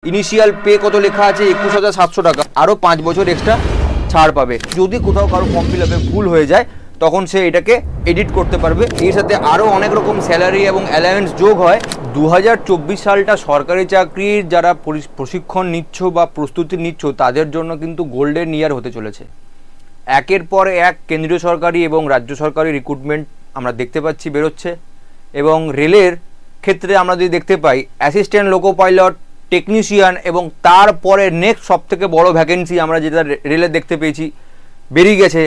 Initial pay কত লেখা আছে 21,700 টাকা, আরও 5 বছর এক্সট্রা ছাড় পাবে। যদি কোথাও কারো ফর্ম ফিল আপে ভুল হয়ে যায় তখন সে এটাকে এডিট করতে পারবে। এর সাথে আরও অনেক রকম স্যালারি এবং অ্যালাউন্স যোগ হয়। 2024 সালটা সরকারি চাকরির যারা প্রশিক্ষণ নিচ্ছ বা প্রস্তুতি নিচ্ছ তাদের জন্য কিন্তু গোল্ডেন ইয়ার হতে চলেছে। একের পর এক কেন্দ্রীয় সরকারি এবং রাজ্য সরকারি রিক্রুটমেন্ট আমরা দেখতে পাচ্ছি বেরোচ্ছে। এবং রেলের ক্ষেত্রে আমরা যদি দেখতে পাই অ্যাসিস্ট্যান্ট লোকো পাইলট, টেকনিশিয়ান এবং তারপরে নেক্সট সবথেকে বড় ভ্যাকেন্সি আমরা যেটা রেলে দেখতে পেয়েছি বেরিয়ে গেছে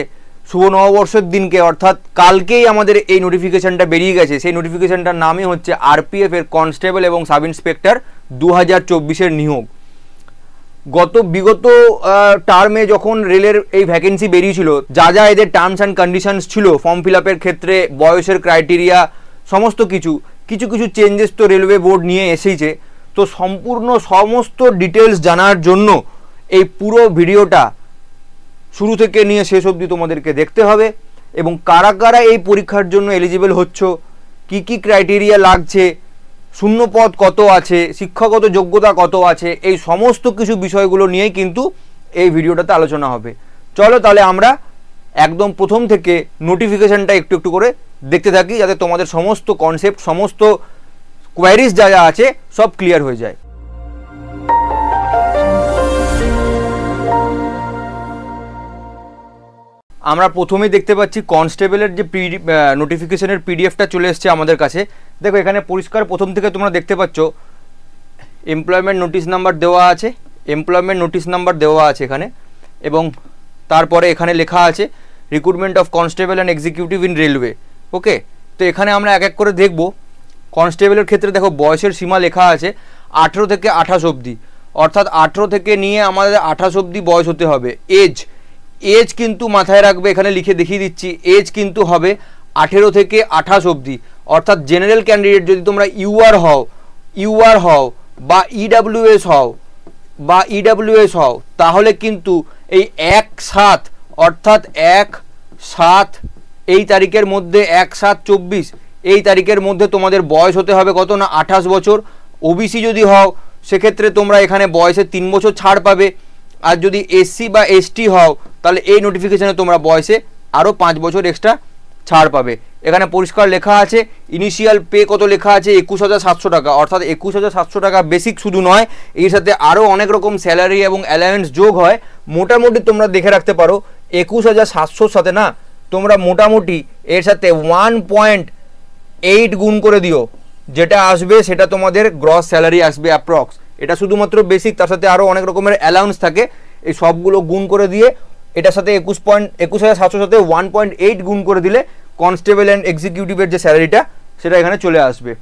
শুভ নববর্ষের দিনকে, অর্থাৎ কালকেই আমাদের এই নোটিফিকেশানটা বেরিয়ে গেছে। সেই নোটিফিকেশানটার নামই হচ্ছে আরপিএফ এর কনস্টেবল এবং সাব ইন্সপেক্টর 2024-এর নিয়োগ। বিগত টার্মে যখন রেলের এই ভ্যাকেন্সি বেরিয়েছিল, যা যা এদের টার্মস অ্যান্ড কন্ডিশনস ছিল ফর্ম ফিল আপের ক্ষেত্রে, বয়সের ক্রাইটেরিয়া, সমস্ত কিছু চেঞ্জেস তো রেলওয়ে বোর্ড নিয়ে এসেইছে। তো সমস্ত ডিটেলস জানার জন্য এই পুরো ভিডিওটা শুরু থেকে নিয়ে শেষ অবধি তোমাদেরকে দেখতে হবে। এবং কারা কারা এই পরীক্ষার জন্য এলিজিবল হচ্ছ, কি কি ক্রাইটেরিয়া লাগছে, শূন্যপদ কত আছে, শিক্ষাগত যোগ্যতা কত আছে, এই সমস্ত কিছু বিষয়গুলো নিয়েই কিন্তু এই ভিডিওটাতে আলোচনা হবে। চলো তাহলে আমরা একদম প্রথম থেকে নোটিফিকেশানটা একটু একটু করে দেখতে থাকি, যাতে তোমাদের সমস্ত কনসেপ্ট, সমস্ত কোয়ারিজ যা যা আছে সব ক্লিয়ার হয়ে যায়। আমরা প্রথমেই দেখতে পাচ্ছি কনস্টেবলের যে নোটিফিকেশনের পিডিএফটা চলে এসছে আমাদের কাছে। দেখো এখানে পরিষ্কার প্রথম থেকে তোমরা দেখতে পাচ্ছ এমপ্লয়মেন্ট নোটিশ নাম্বার দেওয়া আছে, এখানে। এবং তারপরে এখানে লেখা আছে recruitment of constable and executive in railway. Okay, তো এখানে আমরা এক এক করে দেখব। কনস্টেবলের ক্ষেত্রে দেখো বয়সের সীমা লেখা আছে 18 থেকে 28 অবধি, অর্থাৎ 18 থেকে নিয়ে আমাদের 28 অবধি বয়স হতে হবে। এজ কিন্তু মাথায় রাখবে, এখানে লিখে দেখিয়ে দিচ্ছি, এজ কিন্তু হবে 18 থেকে 28 অবধি। অর্থাৎ জেনারেল ক্যান্ডিডেট যদি তোমরা ইউআর হও বা ইডাব্লিউএস হও তাহলে কিন্তু এই 1/7 অর্থাৎ 1/7 এই তারিখের মধ্যে 1/7/24 এই তারিখের মধ্যে তোমাদের বয়স হতে হবে কত না 28 বছর। ওবিসি যদি হও সেক্ষেত্রে তোমরা এখানে বয়সে 3 বছর ছাড় পাবে। আর যদি এসসি বা এসটি হও তাহলে এই নোটিফিকেশানে তোমরা বয়সে আরও 5 বছর এক্সট্রা ছাড় পাবে। এখানে পরিষ্কার লেখা আছে ইনিশিয়াল পে কত লেখা আছে 21,700 টাকা, অর্থাৎ 21,700 টাকা বেসিক শুধু নয়, এর সাথে আরও অনেক রকম স্যালারি এবং অ্যালাউন্স যোগ হয়। মোটামুটি তোমরা দেখে রাখতে পারো 21,700-র সাথে না তোমরা মোটামুটি এর সাথে 1.8 গুণ করে দিও, যেটা আসবে সেটা তোমাদের গ্রস স্যালারি আসবে অ্যাপ্রক্স। এটা শুধুমাত্র বেসিক, তার সাথে আরও অনেক রকমের অ্যালাউন্স থাকে। এই সবগুলো গুণ করে দিয়ে এটার সাথে 21,700 সাথে 1.8 গুণ করে দিলে কনস্টেবল অ্যান্ড এক্সিকিউটিভের যে স্যালারিটা সেটা এখানে চলে আসবে।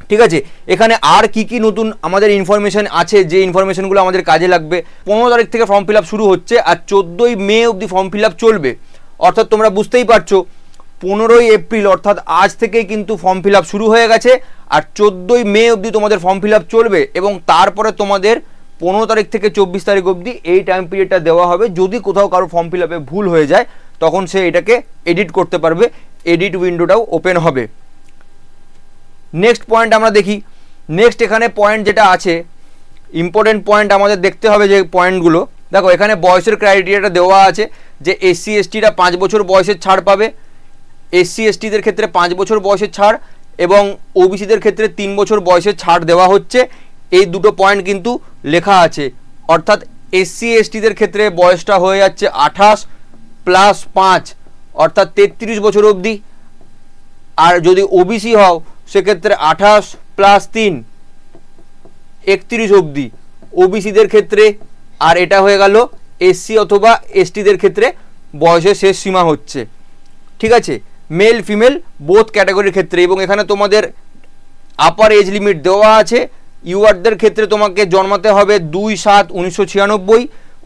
ঠিক আছে, এখানে আর কি কি নতুন আমাদের ইনফরমেশন আছে, যে ইনফরমেশনগুলো আমাদের কাজে লাগবে। 15 তারিখ থেকে ফর্ম ফিল আপ শুরু হচ্ছে আর 14ই মে অবধি ফর্ম ফিল আপ চলবে। অর্থাৎ তোমরা বুঝতেই পারছো 15ই এপ্রিল অর্থাৎ আজ থেকেই কিন্তু ফর্ম ফিল আপ শুরু হয়ে গেছে আর 14ই মে অবধি তোমাদের ফর্ম ফিল আপ চলবে। এবং তারপরে তোমাদের 15 তারিখ থেকে 24 তারিখ অবধি এই টাইম পিরিয়ডটা দেওয়া হবে। যদি কোথাও কারো ফর্ম ফিল আপে ভুল হয়ে যায় তখন সে এটাকে এডিট করতে পারবে, এডিট উইন্ডোটাও ওপেন হবে। নেক্সট পয়েন্ট আমরা দেখি। নেক্সট এখানে পয়েন্ট যেটা আছে, ইম্পর্টেন্ট পয়েন্ট আমাদের দেখতে হবে যে পয়েন্টগুলো। দেখো এখানে বয়সের ক্রাইটেরিয়াটা দেওয়া আছে যে এসসি এসটিরা 5 বছর বয়সের ছাড় পাবে, এসসি এসটিদের ক্ষেত্রে 5 বছর বয়সের ছাড় এবং ওবিসিদের ক্ষেত্রে 3 বছর বয়সের ছাড় দেওয়া হচ্ছে। এই দুটো পয়েন্ট কিন্তু লেখা আছে। অর্থাৎ এসসি এসটিদের ক্ষেত্রে বয়সটা হয়ে যাচ্ছে 28 + 5 অর্থাৎ 33 বছর অবধি। আর যদি ওবিসি হও সেক্ষেত্রে 28 + 3 31 অবধি ওবিসিদের ক্ষেত্রে। আর এটা হয়ে গেল এসসি অথবা এসটিদের ক্ষেত্রে বয়সের শেষ সীমা হচ্ছে। ঠিক আছে, মেল ফিমেল বোথ ক্যাটাগরির ক্ষেত্রে। এবং এখানে তোমাদের আপার এজ লিমিট দেওয়া আছে। ইউআরদের ক্ষেত্রে তোমাকে জন্মাতে হবে 2/7/1996,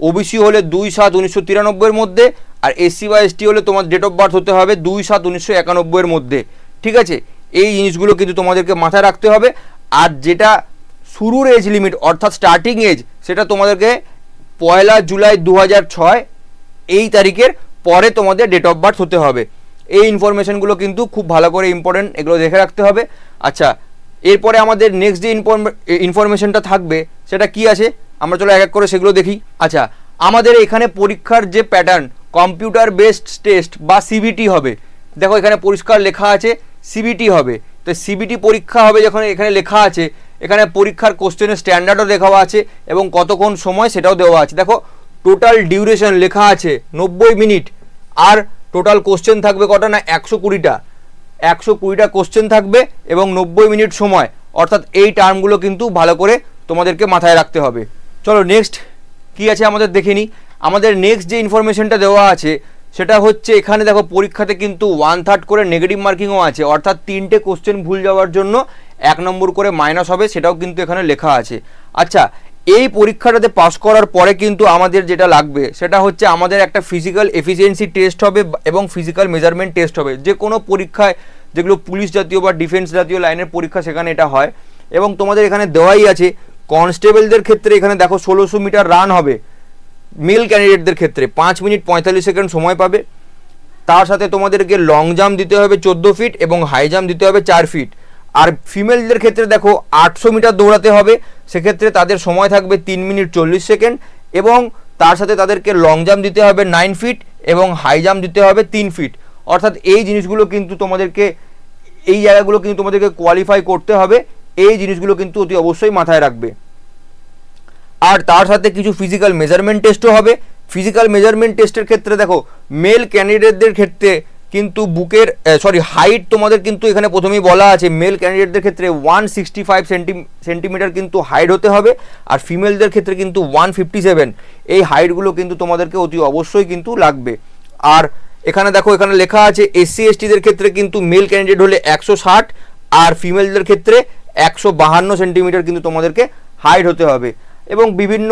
ওবিসি হলে 2/7/1993 মধ্যে, আর এসসি বা এসটি হলে তোমার ডেট অফ বার্থ হতে হবে 2/7/1991 মধ্যে। ঠিক আছে, এই জিনিসগুলো কিন্তু তোমাদেরকে মাথায় রাখতে হবে। আর যেটা শুরুর এজ লিমিট অর্থাৎ স্টার্টিং এজ সেটা তোমাদেরকে 1 জুলাই 2006 এই তারিখের পরে তোমাদের ডেট অফ বার্থ হতে হবে। এই ইনফরমেশনগুলো কিন্তু খুব ভালো করে ইম্পর্টেন্ট, এগুলো দেখে রাখতে হবে। আচ্ছা, এরপরে আমাদের নেক্সট যে ইনফরমেশনটা থাকবে সেটা কি আছে, আমরা চলো এক এক করে সেগুলো দেখি। আচ্ছা, আমাদের এখানে পরীক্ষার যে প্যাটার্ন কম্পিউটার বেসড টেস্ট বা সিবিটি হবে। দেখো এখানে পরিষ্কার লেখা আছে সিবিটি হবে। তো সিবিটি পরীক্ষা হবে যখন এখানে লেখা আছে, এখানে পরীক্ষার কোশ্চেনের স্ট্যান্ডার্ডও লেখা আছে এবং কতক্ষণ সময় সেটাও দেওয়া আছে। দেখো টোটাল ডিউরেশন লেখা আছে 90 মিনিট, আর টোটাল কোশ্চেন থাকবে কটা না 120টা। 120টা কোশ্চেন থাকবে এবং 90 মিনিট সময়, অর্থাৎ এই টার্মগুলো কিন্তু ভালো করে তোমাদেরকে মাথায় রাখতে হবে। চলো নেক্সট কি আছে আমাদের দেখে নিই। আমাদের নেক্সট যে ইনফরমেশনটা দেওয়া আছে সেটা হচ্ছে এখানে দেখো পরীক্ষাতে কিন্তু 1/3 করে নেগেটিভ মার্কিংও আছে, অর্থাৎ 3টে কোশ্চেন ভুল যাওয়ার জন্য 1 নম্বর করে মাইনাস হবে, সেটাও কিন্তু এখানে লেখা আছে। আচ্ছা, এই পরীক্ষাটাতে পাস করার পরে কিন্তু আমাদের যেটা লাগবে সেটা হচ্ছে আমাদের একটা ফিজিক্যাল এফিসিয়েন্সি টেস্ট হবে এবং ফিজিক্যাল মেজারমেন্ট টেস্ট হবে। যে কোনো পরীক্ষায় যেগুলো পুলিশ জাতীয় বা ডিফেন্স জাতীয় লাইনের পরীক্ষা সেখানে এটা হয়। এবং তোমাদের এখানে দেওয়াই আছে কনস্টেবলদের ক্ষেত্রে এখানে দেখো 1600 মিটার রান হবে মেল ক্যান্ডিডেটদের ক্ষেত্রে, 5 মিনিট 45 সেকেন্ড সময় পাবে। তার সাথে তোমাদেরকে লং জাম্প দিতে হবে 14 ফিট এবং হাই জাম্প দিতে হবে 4 ফিট। আর ফিমেলদের ক্ষেত্রে দেখো 800 মিটার দৌড়াতে হবে, সেক্ষেত্রে তাদের সময় থাকবে 3 মিনিট 40 সেকেন্ড এবং তার সাথে তাদেরকে লং জাম্প দিতে হবে 9 ফিট এবং হাই জাম্প দিতে হবে 3 ফিট। অর্থাৎ এই জিনিসগুলো কিন্তু তোমাদেরকে, এই জায়গাগুলো কিন্তু তোমাদেরকে কোয়ালিফাই করতে হবে, এই জিনিসগুলো কিন্তু অতি অবশ্যই মাথায় রাখবে। আর তার সাথে কিছু ফিজিক্যাল মেজারমেন্ট টেস্টও হবে। ফিজিক্যাল মেজারমেন্ট টেস্টের ক্ষেত্রে দেখো মেল ক্যান্ডিডেটদের ক্ষেত্রে কিন্তু বুকের হাইট তোমাদের কিন্তু এখানে প্রথমেই বলা আছে মেল ক্যান্ডিডেটদের ক্ষেত্রে 165 সেন্টিমিটার কিন্তু হাইট হতে হবে, আর ফিমেলদের ক্ষেত্রে কিন্তু 157। এই হাইটগুলো কিন্তু তোমাদেরকে অতি অবশ্যই কিন্তু লাগবে। আর এখানে দেখো এখানে লেখা আছে SC STদের ক্ষেত্রে কিন্তু মেল ক্যান্ডিডেট হলে 160 আর ফিমেলদের ক্ষেত্রে 152 সেন্টিমিটার কিন্তু তোমাদেরকে হাইট হতে হবে। এবং বিভিন্ন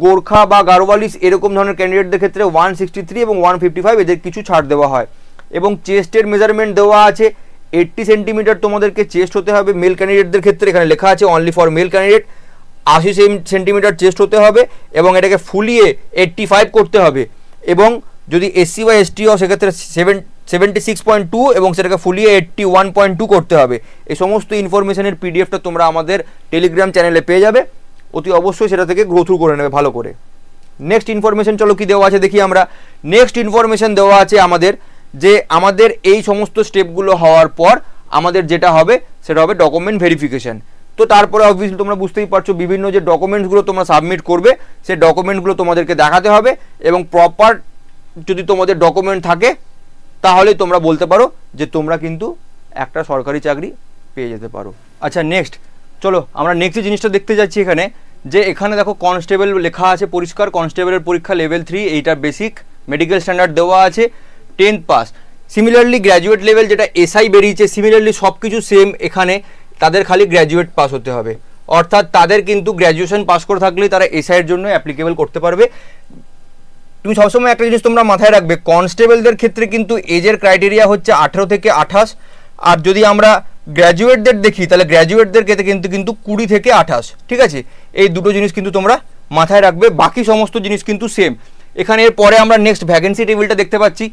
গোর্খা বা গারোয়ালিস এরকম ধরনের ক্যান্ডিডেটদের ক্ষেত্রে 163 এবং 155 এদের কিছু ছাড় দেওয়া হয়। এবং চেস্টের মেজারমেন্ট দেওয়া আছে 80 সেন্টিমিটার তোমাদেরকে চেস্ট হতে হবে মেল ক্যান্ডিডেটদের ক্ষেত্রে, এখানে লেখা আছে only for male candidate. 80 centimetre chest হতে হবে এবং এটাকে ফুলিয়ে 85 করতে হবে। এবং যদি SC বা ST হয় সেক্ষেত্রে 76.2 এবং সেটাকে ফুলিয়ে 81.2 করতে হবে। এই সমস্ত ইনফরমেশনের পিডিএফটা তোমরা আমাদের টেলিগ্রাম চ্যানেলে পেয়ে যাবে, অতি অবশ্যই সেটা থেকে গ্রো থ্রু করে নেবে ভালো করে। নেক্সট ইনফরমেশন চলো কি দেওয়া আছে দেখি আমরা। নেক্সট ইনফরমেশন দেওয়া আছে আমাদের যে আমাদের এই সমস্ত স্টেপগুলো হওয়ার পর আমাদের যেটা হবে সেটা হবে ডকুমেন্ট ভেরিফিকেশন। তো তারপরে অবভিয়াসলি তোমরা বুঝতেই পারছো বিভিন্ন যে ডকুমেন্টসগুলো তোমরা সাবমিট করবে সেই ডকুমেন্টগুলো তোমাদেরকে দেখাতে হবে এবং প্রপার যদি তোমাদের ডকুমেন্ট থাকে তাহলে তোমরা বলতে পারো যে তোমরা কিন্তু একটা সরকারি চাকরি পেয়ে যেতে পারো। আচ্ছা নেক্সট চলো আমরা নেক্সট জিনিসটা দেখতে যাচ্ছি এখানে, যে এখানে দেখো কনস্টেবল লেখা আছে পরিষ্কার, কনস্টেবলের পরীক্ষা লেভেল 3, এইটা বেসিক মেডিকেল স্ট্যান্ডার্ড দেওয়া আছে 10th pass. Similarly graduate level যেটা SI বেরিয়েছে, সিমিলারলি সব কিছু সেম, এখানে তাদের খালি গ্র্যাজুয়েট পাস হতে হবে, অর্থাৎ তাদের কিন্তু গ্র্যাজুয়েশন পাস করে থাকলেই তারা SI এর জন্য অ্যাপ্লিকেবল করতে পারবে। তুমি সবসময় একটা জিনিস তোমরা মাথায় রাখবে, কনস্টেবলদের ক্ষেত্রে কিন্তু এজের ক্রাইটেরিয়া হচ্ছে 18 থেকে 28, আর যদি আমরা গ্র্যাজুয়েটদের দেখি তাহলে গ্র্যাজুয়েটদের ক্ষেত্রে কিন্তু 20 থেকে 28। ঠিক আছে, এই দুটো জিনিস কিন্তু তোমরা মাথায় রাখবে, বাকি সমস্ত জিনিস কিন্তু সেম। এখানে এরপরে আমরা নেক্সট ভ্যাকেন্সি টেবিলটা দেখতে পাচ্ছি,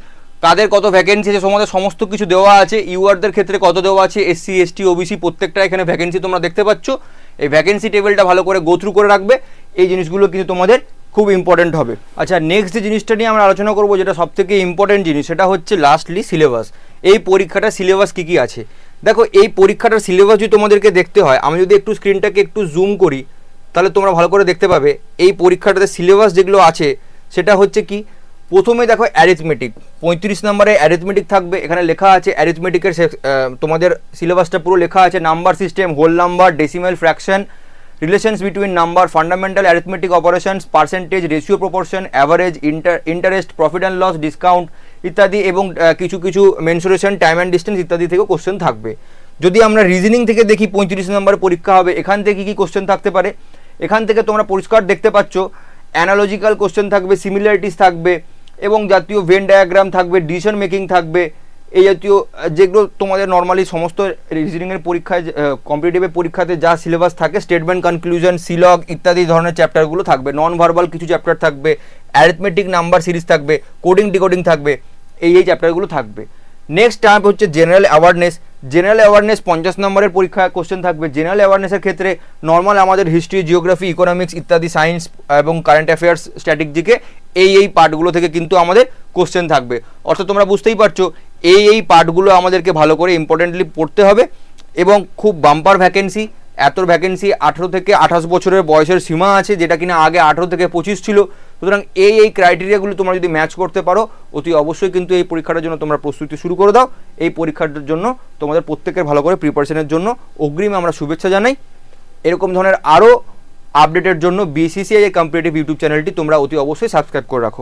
কাদের কত ভ্যাকেন্সি আছে সমস্ত কিছু দেওয়া আছে। ইউআরদের ক্ষেত্রে কত দেওয়া আছে, SC ST OBC প্রত্যেকটা এখানে ভ্যাকেন্সি তোমরা দেখতে পাচ্ছ। এই ভ্যাকেন্সি টেবিলটা ভালো করে গো থ্রু করে রাখবে, এই জিনিসগুলো কিন্তু তোমাদের খুব ইম্পর্টেন্ট হবে। আচ্ছা নেক্সট যে জিনিসটা নিয়ে আমরা আলোচনা করবো যেটা সবথেকে ইম্পর্টেন্ট জিনিস, সেটা হচ্ছে লাস্টলি সিলেবাস। এই পরীক্ষাটার সিলেবাস কী কী আছে দেখো। এই পরীক্ষাটার সিলেবাস যদি তোমাদেরকে দেখতে হয়, আমি যদি একটু স্ক্রিনটাকে একটু জুম করি তাহলে তোমরা ভালো করে দেখতে পাবে এই পরীক্ষাটাতে সিলেবাস যেগুলো আছে সেটা হচ্ছে কি, প্রথমে দেখো অ্যারিথমেটিক, 35 নম্বরে অ্যারিথমেটিক থাকবে। এখানে লেখা আছে অ্যারিথমেটিকের তোমাদের সিলেবাসটা পুরো লেখা আছে, number system, whole number, decimal, fraction, relations between number, fundamental arithmetic operations, percentage, ratio, proportion, average, interest, profit and loss, discount ইত্যাদি, এবং কিছু কিছু মেনসুরেশন, টাইম অ্যান্ড ডিস্টেন্স ইত্যাদি থেকে কোশ্চেন থাকবে। যদি আমরা রিজনিং থেকে দেখি 35 নম্বরের পরীক্ষা হবে, এখান থেকে কী কোশ্চেন থাকতে পারে, এখান থেকে তোমরা পরিষ্কার দেখতে পাচ্ছ অ্যানালজিক্যাল কোশ্চেন থাকবে, সিমিলারিটিস থাকবে এবং জাতীয় ভেন ডায়াগ্রাম থাকবে, ডিসিশন মেকিং থাকবে, এই জাতীয় যেগুলো তোমাদের নর্মালি সমস্ত রিজনিংয়ের পরীক্ষায় কম্পিটিটিভের পরীক্ষাতে যা সিলেবাস থাকে, স্টেটমেন্ট, কনক্লুশন, সিলগ ইত্যাদি ধরনের চ্যাপ্টারগুলো থাকবে। নন ভার্বাল কিছু চ্যাপ্টার থাকবে, অ্যারিথমেটিক নাম্বার সিরিজ থাকবে, কোডিং ডিকোডিং থাকবে, এই চ্যাপ্টারগুলো থাকবে। নেক্সট টাইপ হচ্ছে জেনারেল অ্যাওয়ারনেস, জেনারেল অ্যাওয়ারনেস 50 নম্বরের পরীক্ষায় কোশ্চেন থাকবে। জেনারেল অ্যাওয়ারনেসের ক্ষেত্রে নর্মাল আমাদের হিস্ট্রি, জিওগ্রাফি, ইকোনমিক্স ইত্যাদি, সায়েন্স এবং কারেন্ট অ্যাফেয়ার্স, স্ট্র্যাটেজিকে এই পার্টগুলো থেকে কিন্তু আমাদের কোশ্চেন থাকবে। অর্থাৎ তোমরা বুঝতেই পারছো এই পার্টগুলো আমাদেরকে ভালো করে ইম্পর্টেন্টলি পড়তে হবে। এবং খুব বাম্পার ভ্যাকেন্সি, এত ভ্যাকেন্সি, 18 থেকে 28 বছরের বয়সের সীমা আছে, যেটা কিনা আগে 18 থেকে 25 ছিল। সুতরাং এই ক্রাইটেরিয়াগুলো তোমরা যদি ম্যাচ করতে পারো অতি অবশ্যই কিন্তু এই পরীক্ষাটার জন্য তোমরা প্রস্তুতি শুরু করে দাও। এই পরীক্ষাটার জন্য তোমাদের প্রত্যেকের ভালো করে প্রিপারেশনের জন্য অগ্রিম আমরা শুভেচ্ছা জানাই। এরকম ধরনের আরও আপডেটের জন্য বিসিসিআই কম্পিটিটিভ ইউটিউব চ্যানেলটি তোমরা অতি অবশ্যই সাবস্ক্রাইব করে রাখো।